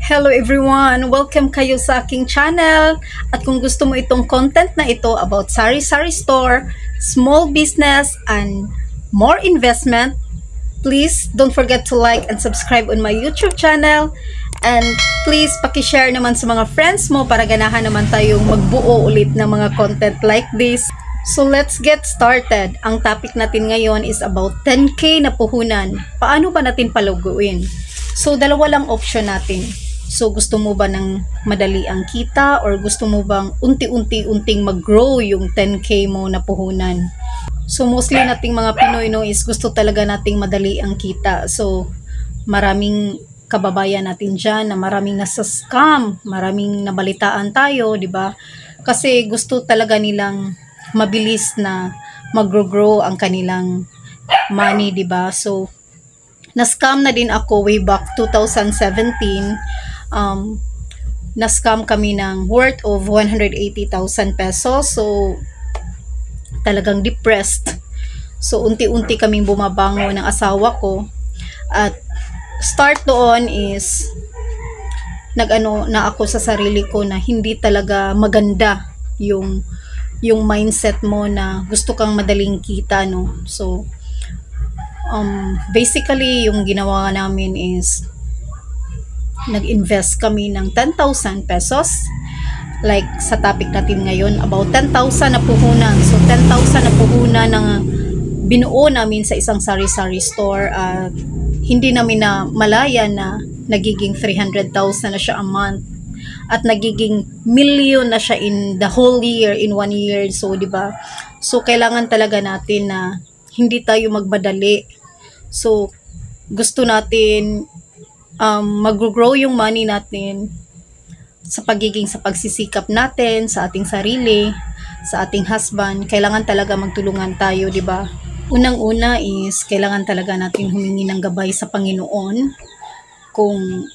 Hello everyone! Welcome kayo sa aking channel. At kung gusto mo itong content na ito about sari-sari store, small business, and more investment, please don't forget to like and subscribe on my YouTube channel. And please pakishare naman sa mga friends mo para ganahan naman tayong magbuo ulit ng mga content like this. So let's get started. Ang topic natin ngayon is about 10K na puhunan. Paano ba natin paluguin? So dalawa lang option natin. So gusto mo ba ng madali ang kita or gusto mo bang unti-unting mag-grow yung 10K mo na puhunan? So mostly nating mga Pinoy is gusto talaga nating madali ang kita. So maraming kababayan natin dyan na maraming nasa scam, maraming nabalitaan tayo, di ba? Kasi gusto talaga nilang mabilis na mag-grow ang kanilang money, di ba? So na-scam na din ako way back 2017. Na-scam kami ng worth of 180,000 pesos. So talagang depressed. So unti-unti kaming bumabango ng asawa ko. At start doon is nag-ano na ako sa sarili ko na hindi talaga maganda yung mindset mo na gusto kang madaling kita, no? So basically yung ginawa namin is nag-invest kami ng 10,000 pesos. Like sa topic natin ngayon, about 10,000 na puhunan. So 10,000 na puhunan na binuo namin sa isang sari-sari store at hindi namin na malaya na nagiging 300,000 na siya a month at nagiging million na siya in the whole year, in 1 year. So di ba? So kailangan talaga natin na hindi tayo magmadali. So gusto natin mag-grow yung money natin sa pagsisikap natin sa ating sarili, sa ating husband. Kailangan talaga magtulungan tayo, di ba? Unang-una is kailangan talaga natin humingi ng gabay sa Panginoon kung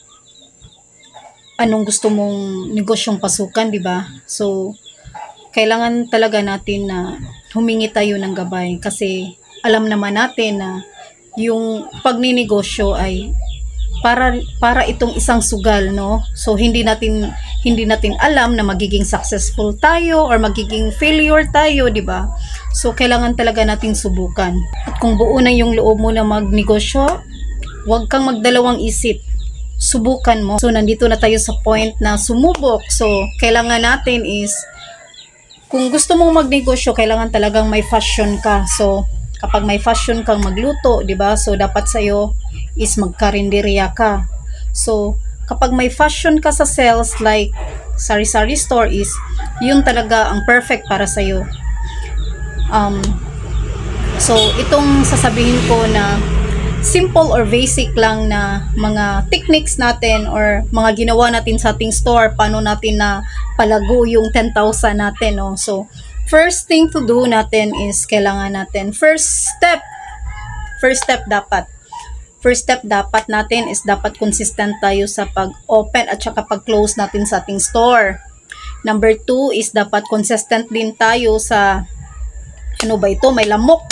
anong gusto mong negosyong pasukan, di ba? So kailangan talaga natin na humingi tayo ng gabay kasi alam naman natin na yung pagninegosyo ay para itong isang sugal, no? So hindi natin alam na magiging successful tayo or magiging failure tayo, di ba? So kailangan talaga nating subukan. At kung buo na yung loob mo na magnegosyo, huwag kang magdalawang isip. Subukan mo. So nandito na tayo sa point na sumubok. So kailangan natin is kung gusto mong magnegosyo, kailangan talagang may passion ka. So kapag may passion kang magluto, di ba? So dapat sa'yo is magkarinderya ka. So kapag may passion ka sa sales like sari-sari store is yun talaga ang perfect para sa'yo. So itong sasabihin ko na simple or basic lang na mga techniques natin or mga ginawa natin sa ating store, paano natin na palago yung 10,000 natin, no? So first thing to do natin is kailangan natin first step dapat natin is dapat consistent tayo sa pag-open at saka pag-close natin sa ating store. Number 2 is dapat consistent din tayo sa ano ba ito? May lamok.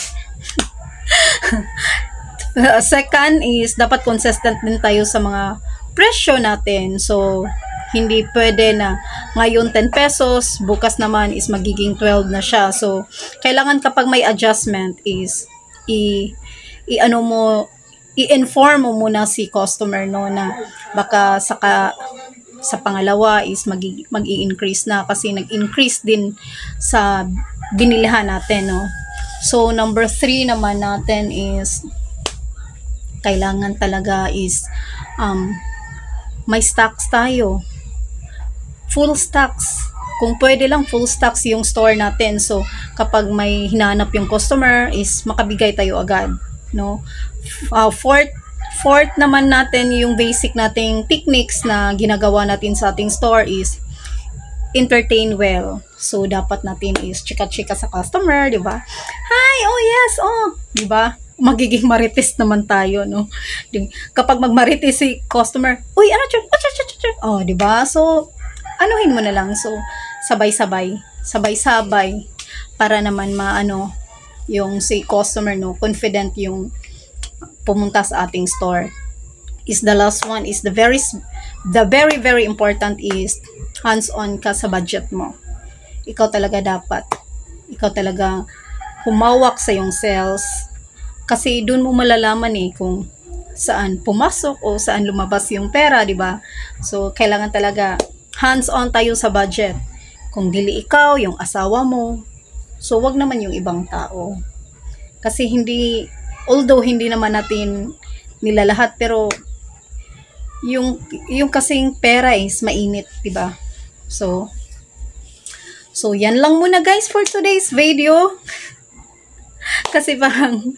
Second is dapat consistent din tayo sa mga presyo natin. So hindi pwede na ngayon 10 pesos, bukas naman is magiging 12 na siya. So kailangan kapag may adjustment is i-inform mo muna si customer, no, na baka sa pangalawa is mag-i-increase na kasi nag-increase din sa binilihan natin, no. So number 3 naman natin is kailangan talaga is may stocks tayo, full stocks. Kung pwede lang full stocks yung store natin. So kapag may hinahanap yung customer is makabigay tayo agad, no. Fourth naman natin yung basic nating techniques na ginagawa natin sa ating store is entertain well. So dapat natin is chika-chika sa customer, di ba? Hi, oh yes, oh, di ba? Magiging marites naman tayo, no? Kapag magmarites si customer, uy, ano, oh, di ba? So anuhin mo na lang. So sabay-sabay para naman maano yung si customer, no, confident yung pumunta sa ating store. is the last one, is the very very important is hands-on ka sa budget mo. Ikaw talaga dapat. Ikaw talaga humawak sa yung sales. Kasi doon mo malalaman kung saan pumasok o saan lumabas yung pera, di ba? So, kailangan talaga hands-on tayo sa budget. Kung dili ikaw, yung asawa mo. So, wag naman yung ibang tao. Kasi although hindi naman natin nilalahat, pero yung kasing pera is mainit, di ba? So, yan lang muna guys for today's video. Kasi parang,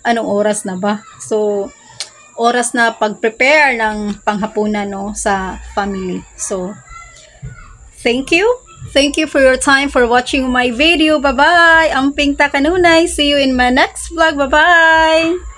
anong oras na ba? So, oras na pag-prepare ng panghapunan sa family. So, thank you. Thank you for your time for watching my video. Bye-bye! Amping ta kanunay. See you in my next vlog. Bye-bye!